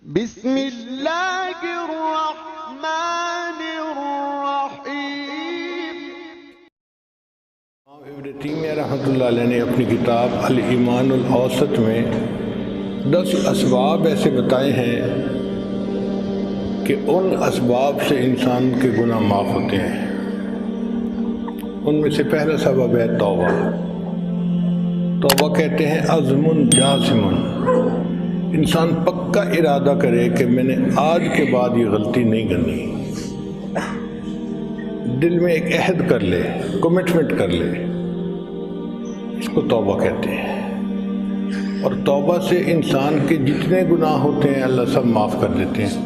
بسم اللہ الرحمن الرحیم۔ ابن تیمیہ رحمۃ اللہ علیہ نے اپنی کتاب الایمان الاوسط میں 10 اسباب ایسے بتائے ہیں کہ ان اسباب سے انسان کے گناہ معاف ہوتے ہیں۔ ان میں سے پہلا سبب ہے توبہ۔ توبہ کہتے ہیں عزم جازم، انسان پکا ارادہ کرے کہ میں نے آج کے بعد یہ غلطی نہیں کرنی، دل میں ایک عہد کر لے، کمٹمنٹ کر لے، اس کو توبہ کہتے ہیں۔ اور توبہ سے انسان کے جتنے گناہ ہوتے ہیں اللہ سب معاف کر دیتے ہیں۔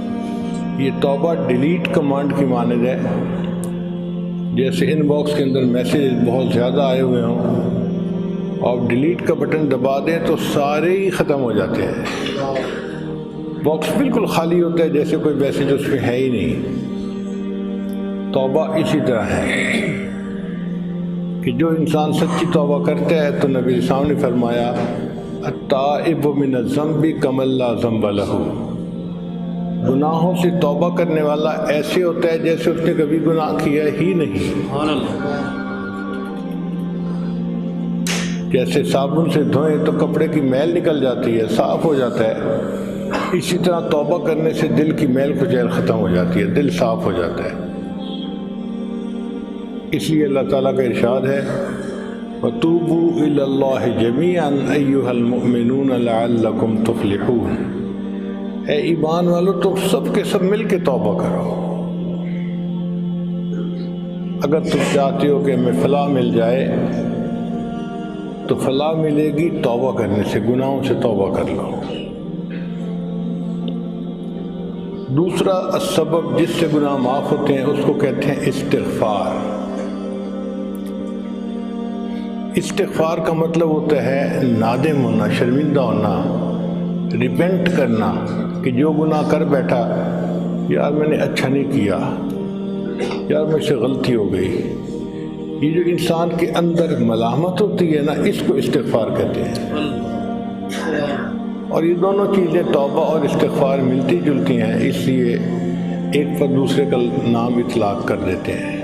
یہ توبہ ڈیلیٹ کمانڈ کی مانند ہے، جیسے ان باکس کے اندر میسیج بہت زیادہ آئے ہوئے ہوں، آپ ڈیلیٹ کا بٹن دبا دیں تو سارے ہی ختم ہو جاتے ہیں، باکس بالکل خالی ہوتا ہے جیسے کوئی میسیج اس میں ہے ہی نہیں۔ توبہ اسی طرح ہے کہ جو انسان سچی توبہ کرتا ہے تو نبی اسلام نے فرمایا التائب من الذنب کمن لا ذنب لہ، گناہوں سے توبہ کرنے والا ایسے ہوتا ہے جیسے اس نے کبھی گناہ کیا ہی نہیں۔ جیسے صابن سے دھوئیں تو کپڑے کی میل نکل جاتی ہے، صاف ہو جاتا ہے، اسی طرح توبہ کرنے سے دل کی میل کچیل ختم ہو جاتی ہے، دل صاف ہو جاتا ہے۔ اس لیے اللہ تعالیٰ کا ارشاد ہے وَتُوبُوا إِلَى اللَّهِ جَمِيعًا أَيُّهَا الْمُؤْمِنُونَ لَعَلَّكُمْ تُفْلِحُونَ، اے ایمان والو تم سب کے سب مل کے توبہ کرو۔ اگر تم چاہتے ہو کہ ہمیں فلاح مل جائے تو فلاح ملے گی توبہ کرنے سے، گناہوں سے توبہ کر لو۔ دوسرا سبب جس سے گناہ معاف ہوتے ہیں اس کو کہتے ہیں استغفار۔ استغفار کا مطلب ہوتا ہے نادم ہونا، شرمندہ ہونا، ریپینٹ کرنا کہ جو گناہ کر بیٹھا یار میں نے اچھا نہیں کیا، یار مجھ سے غلطی ہو گئی۔ یہ جو انسان کے اندر ملامت ہوتی ہے نا، اس کو استغفار کہتے ہیں۔ اور یہ دونوں چیزیں توبہ اور استغفار ملتی جلتی ہیں، اس لیے ایک پر دوسرے کا نام اطلاق کر دیتے ہیں۔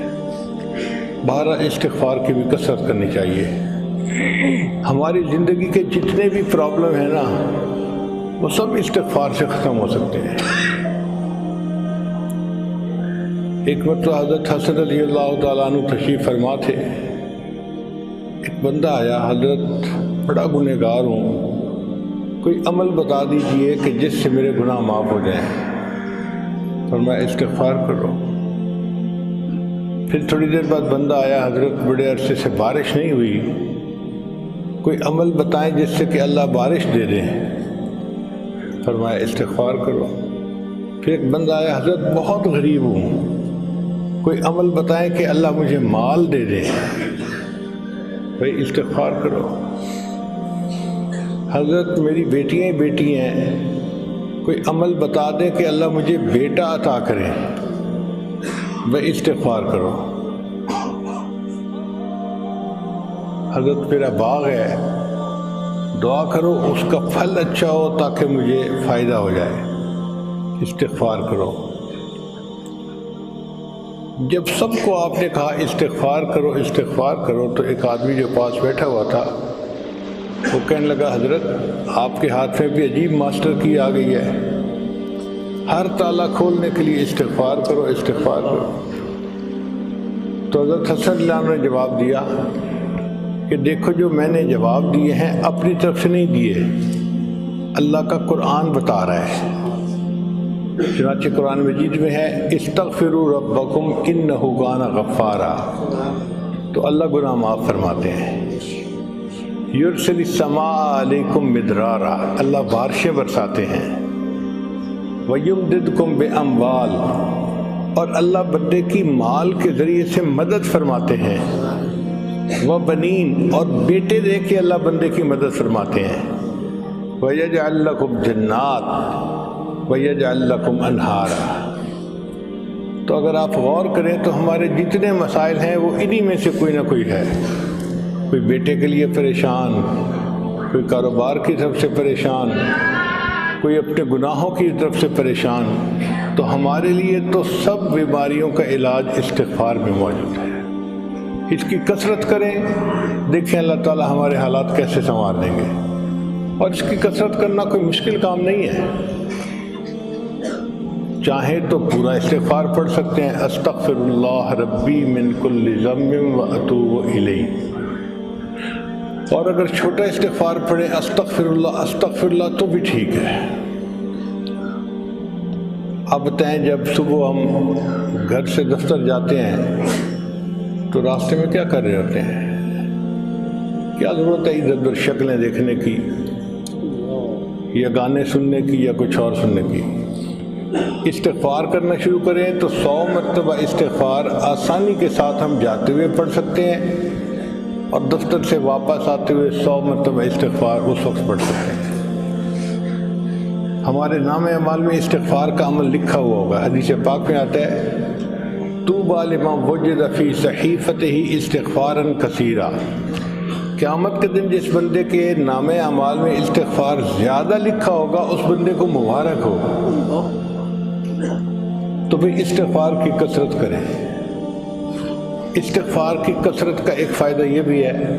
بہرحال استغفار کی بھی کثرت کرنی چاہیے۔ ہماری زندگی کے جتنے بھی پرابلم ہیں نا وہ سب استغفار سے ختم ہو سکتے ہیں۔ ایک مرتبہ حضرت حسن رضی اللہ تعالیٰ عنہ تشریف فرما تھے، ایک بندہ آیا، حضرت بڑا گنہگار ہوں، کوئی عمل بتا دیجئے کہ جس سے میرے گناہ معاف ہو جائیں۔ فرمایا استغفار کرو۔ پھر تھوڑی دیر بعد بندہ آیا، حضرت بڑے عرصے سے بارش نہیں ہوئی، کوئی عمل بتائیں جس سے کہ اللہ بارش دے دیں۔ فرمایا استغفار کرو۔ پھر ایک بندہ آیا، حضرت بہت غریب ہوں، کوئی عمل بتائیں کہ اللہ مجھے مال دے دے۔ بھائی استغفار کرو۔ حضرت میری بیٹیاں ہی بیٹی ہیں، کوئی عمل بتا دیں کہ اللہ مجھے بیٹا عطا کرے۔ بھائی استغفار کرو۔ حضرت میرا باغ ہے، دعا کرو اس کا پھل اچھا ہو تاکہ مجھے فائدہ ہو جائے۔ استغفار کرو۔ جب سب کو آپ نے کہا استغفار کرو استغفار کرو تو ایک آدمی جو پاس بیٹھا ہوا تھا وہ کہنے لگا حضرت آپ کے ہاتھ میں بھی عجیب ماسٹر کی آ گئی ہے، ہر تالا کھولنے کے لیے استغفار کرو استغفار کرو۔ تو حضرت حسن اللہ نے جواب دیا کہ دیکھو جو میں نے جواب دیے ہیں اپنی طرف سے نہیں دیے، اللہ کا قرآن بتا رہا ہے۔ چنانچہ قرآن مجید میں ہے استغفروا ربکم انہ کان غفارا، تو اللہ گناہ معاف فرماتے ہیں۔ یرسل السماء علیکم مدرارا، اللہ بارشیں برساتے ہیں۔ وَيُمْدِدْكُمْ بِأَمْوَالٍ، اور اللہ بندے کی مال کے ذریعے سے مدد فرماتے ہیں۔ وَبَنِينَ، اور بیٹے دے کے اللہ بندے کی مدد فرماتے ہیں۔ وَيَجْعَلْ لَكُمْ جَنَّاتٍ وَيَجْعَلْ لَكُمْ أَنْهَارًا۔ تو اگر آپ غور کریں تو ہمارے جتنے مسائل ہیں وہ انہی میں سے کوئی نہ کوئی ہے۔ کوئی بیٹے کے لیے پریشان، کوئی کاروبار کی طرف سے پریشان، کوئی اپنے گناہوں کی طرف سے پریشان، تو ہمارے لیے تو سب بیماریوں کا علاج استغفار میں موجود ہے۔ اس کی کثرت کریں، دیکھیں اللہ تعالی ہمارے حالات کیسے سنوار دیں گے۔ اور اس کی کثرت کرنا کوئی مشکل کام نہیں ہے، چاہیں تو پورا استغفار پڑھ سکتے ہیں، استغفر اللہ ربی من کل ذنب واتوب الیہ، اور اگر چھوٹا استغفار پڑھیں استغفر اللہ تو بھی ٹھیک ہے۔ اب بتائیں، جب صبح ہم گھر سے دفتر جاتے ہیں تو راستے میں کیا کر رہے ہوتے ہیں؟ کیا ضرورت ہے ادھر ادھر شکلیں دیکھنے کی یا گانے سننے کی یا کچھ اور سننے کی؟ استغفار کرنا شروع کریں تو 100 مرتبہ استغفار آسانی کے ساتھ ہم جاتے ہوئے پڑھ سکتے ہیں، اور دفتر سے واپس آتے ہوئے 100 مرتبہ استغفار اس وقت پڑھ سکتے ہیں۔ ہمارے نام اعمال میں استغفار کا عمل لکھا ہوا ہوگا۔ حدیث پاک میں آتا ہے طوبی لمن وجد فی صحیفتہ استغفارا کثیرا، قیامت کے دن جس بندے کے نام اعمال میں استغفار زیادہ لکھا ہوگا اس بندے کو مبارک ہو۔ تو بھی استغفار کی کثرت کریں۔ استغفار کی کثرت کا ایک فائدہ یہ بھی ہے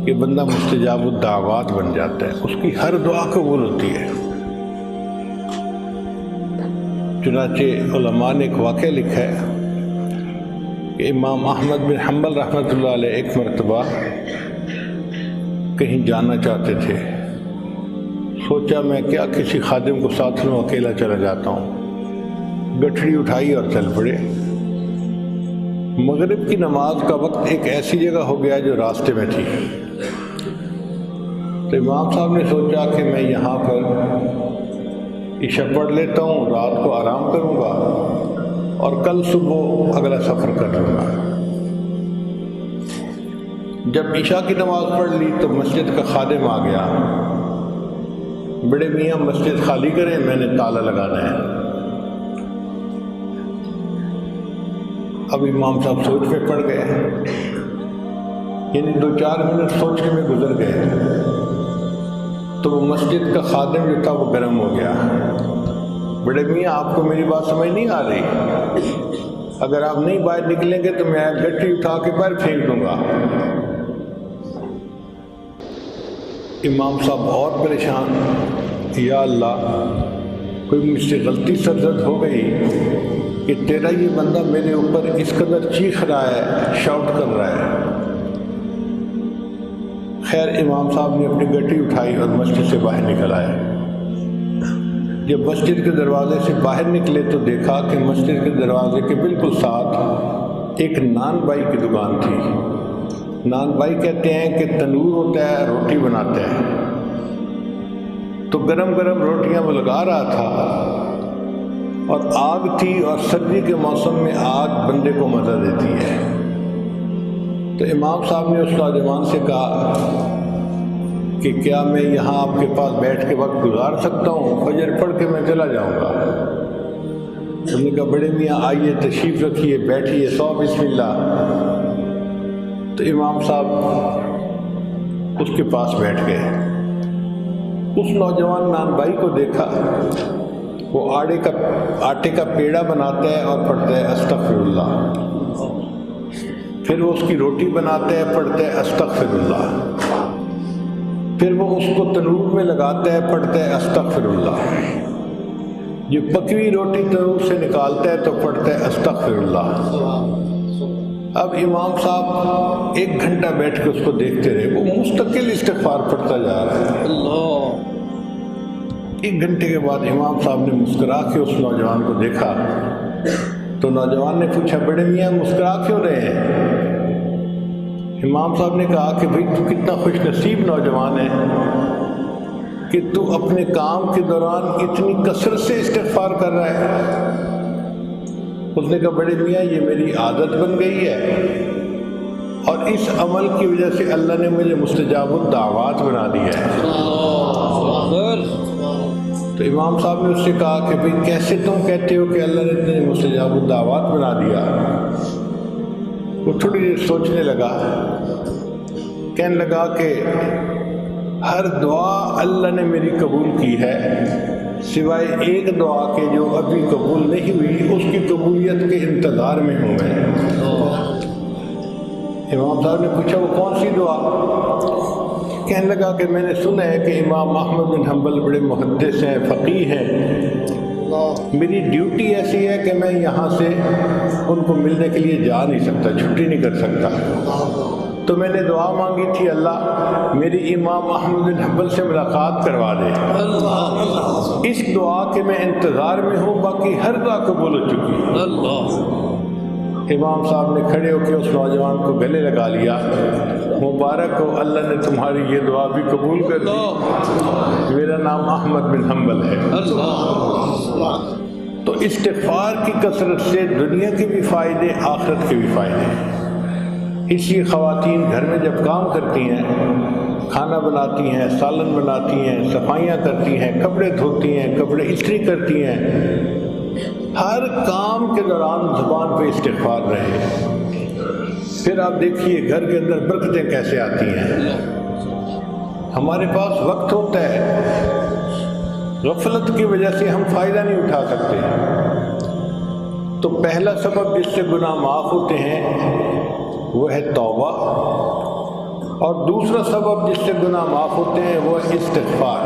کہ بندہ مستجاب الدعوات بن جاتا ہے، اس کی ہر دعا قبول ہوتی ہے۔ چنانچہ علماء نے ایک واقعہ لکھا ہے کہ امام احمد بن حنبل رحمۃ اللہ علیہ ایک مرتبہ کہیں جانا چاہتے تھے، سوچا میں کیا کسی خادم کو ساتھ لوں، اکیلا چلا جاتا ہوں۔ گٹھڑی اٹھائی اور چل پڑے۔ مغرب کی نماز کا وقت ایک ایسی جگہ ہو گیا جو راستے میں تھی، تو امام صاحب نے سوچا کہ میں یہاں پر عشاء پڑھ لیتا ہوں، رات کو آرام کروں گا اور کل صبح اگلا سفر کر لوں گا۔ جب عشاء کی نماز پڑھ لی تو مسجد کا خادم آ گیا، بڑے میاں مسجد خالی کریں، میں نے تالا لگانا ہے۔ اب امام صاحب سوچ میں پڑ گئے، یعنی 2-4 منٹ سوچنے میں گزر گئے، تو وہ مسجد کا خادم جو تھا وہ گرم ہو گیا۔ بڑے میاں آپ کو میری بات سمجھ نہیں آ رہی؟ اگر آپ نہیں باہر نکلیں گے تو میں گٹھی اٹھا کے باہر پھینک دوں گا۔ امام صاحب اور پریشان، یا اللہ کوئی مجھ سے غلطی سرزد ہو گئی کہ تیرا یہ بندہ میرے اوپر اس قدر چیخ رہا ہے، شاؤٹ کر رہا ہے۔ خیر امام صاحب نے اپنی گٹی اٹھائی اور مسجد سے باہر نکل آئے۔ جب مسجد کے دروازے سے باہر نکلے تو دیکھا کہ مسجد کے دروازے کے بالکل ساتھ ایک نان بائی کی دکان تھی۔ نان بائی کہتے ہیں کہ تنور ہوتا ہے، روٹی بناتا ہے، تو گرم گرم روٹیاں وہ لگا رہا تھا، اور آگ تھی، اور سردی کے موسم میں آگ بندے کو مزہ دیتی ہے۔ تو امام صاحب نے اس نوجوان سے کہا کہ کیا میں یہاں آپ کے پاس بیٹھ کے وقت گزار سکتا ہوں، فجر پڑھ کے میں چلا جاؤں گا۔ انہوں نے کہا بڑے میاں آئیے، تشریف رکھیے، بیٹھیے، سو بسم اللہ۔ تو امام صاحب اس کے پاس بیٹھ گئے۔ اس نوجوان نان بھائی کو دیکھا، وہ آٹے کا پیڑا بناتا ہے اور پڑھتا ہے استغفر اللہ، پھر وہ اس کی روٹی بناتا ہے، پڑھتا ہے استغفر اللہ، پھر وہ اس کو تنور میں لگاتا ہے، پڑھتا ہے استغفر اللہ، جو پکی روٹی تنور سے نکالتا ہے تو پڑھتا ہے استغفر اللہ۔ اب امام صاحب 1 گھنٹہ بیٹھ کے اس کو دیکھتے رہے، وہ مستقل استغفار پڑھتا جا رہا ہے۔ 1 گھنٹے کے بعد امام صاحب نے مسکرا کے اس نوجوان کو دیکھا، تو نوجوان نے پوچھا بڑے میاں مسکرا کیوں رہے ہیں؟ امام صاحب نے کہا کہ بھئی تو کتنا خوش نصیب نوجوان ہے کہ تو اپنے کام کے دوران اتنی کثرت سے استغفار کر رہا ہے۔ اس نے کہا بڑے میاں یہ میری عادت بن گئی ہے، اور اس عمل کی وجہ سے اللہ نے مجھے مستجاب الدعوات بنا دیا ہے۔ تو امام صاحب نے اس سے کہا کہ بھئی کیسے تم کہتے ہو کہ اللہ نے تمہیں مستجاب الدعوات بنا دیا؟ وہ تھوڑی دیر سوچنے لگا، کہنے لگا کہ ہر دعا اللہ نے میری قبول کی ہے، سوائے ایک دعا کے جو ابھی قبول نہیں ہوئی، اس کی قبولیت کے انتظار میں ہوں میں۔ امام صاحب نے پوچھا وہ کون سی دعا؟ کہنے لگا کہ میں نے سنا ہے کہ امام احمد بن حنبل بڑے محدث ہیں، فقیہ ہیں، میری ڈیوٹی ایسی ہے کہ میں یہاں سے ان کو ملنے کے لیے جا نہیں سکتا، چھٹی نہیں کر سکتا، تو میں نے دعا مانگی تھی اللہ میری امام احمد بن حنبل سے ملاقات کروا دے۔ اس دعا کے میں انتظار میں ہوں، باقی ہر دعا قبول ہو چکی۔ امام صاحب نے کھڑے ہو کے اس نوجوان کو گلے لگا لیا، مبارک ہو، اللہ نے تمہاری یہ دعا بھی قبول کر دی، میرا نام احمد بن حنبل ہے۔ تو استغفار کی کثرت سے دنیا کے بھی فائدے، آخرت کے بھی فائدے۔ اس لیے خواتین گھر میں جب کام کرتی ہیں، کھانا بناتی ہیں، سالن بناتی ہیں، صفائیاں کرتی ہیں، کپڑے دھوتی ہیں، کپڑے استری کرتی ہیں، ہر کام کے دوران زبان پہ استغفار رہے، پھر آپ دیکھیے گھر کے اندر برکتیں کیسے آتی ہیں۔ ہمارے پاس وقت ہوتا ہے، غفلت کی وجہ سے ہم فائدہ نہیں اٹھا سکتے، تو پہلا سبب جس سے گناہ معاف ہوتے ہیں وہ ہے توبہ، اور دوسرا سبب جس سے گناہ معاف ہوتے ہیں وہ ہے استغفار۔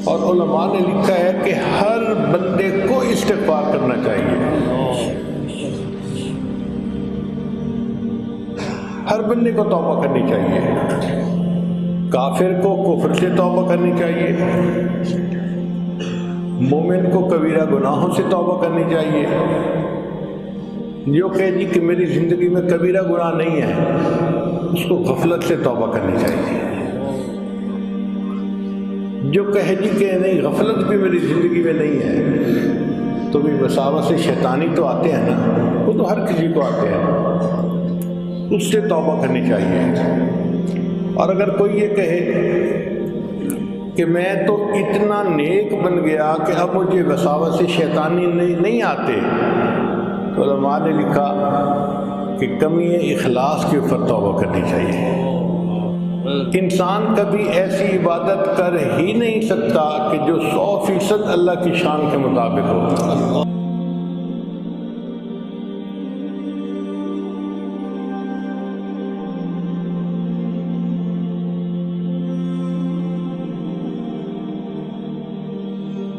اور علماء نے لکھا ہے کہ ہر بندے کو استغفار کرنا چاہیے، ہر بندے کو توبہ کرنی چاہیے۔ کافر کو کفر سے توبہ کرنی چاہیے، مومن کو کبیرہ گناہوں سے توبہ کرنی چاہیے۔ جو کہے جی کہ میری زندگی میں کبیرہ گناہ نہیں ہے، اس کو غفلت سے توبہ کرنی چاہیے۔ جو کہے جی کہ نہیں غفلت بھی میری زندگی میں نہیں ہے، تو بھی وساوس سے شیطانی تو آتے ہیں نا، وہ تو ہر کسی کو آتے ہیں، اس سے توبہ کرنی چاہیے۔ اور اگر کوئی یہ کہے کہ میں تو اتنا نیک بن گیا کہ اب مجھے وساوس سے شیطانی نہیں آتے، تو علماء نے لکھا کہ کمی اخلاص کے اوپر توبہ کرنی چاہیے۔ انسان کبھی ایسی عبادت کر ہی نہیں سکتا کہ جو 100% اللہ کی شان کے مطابق ہو۔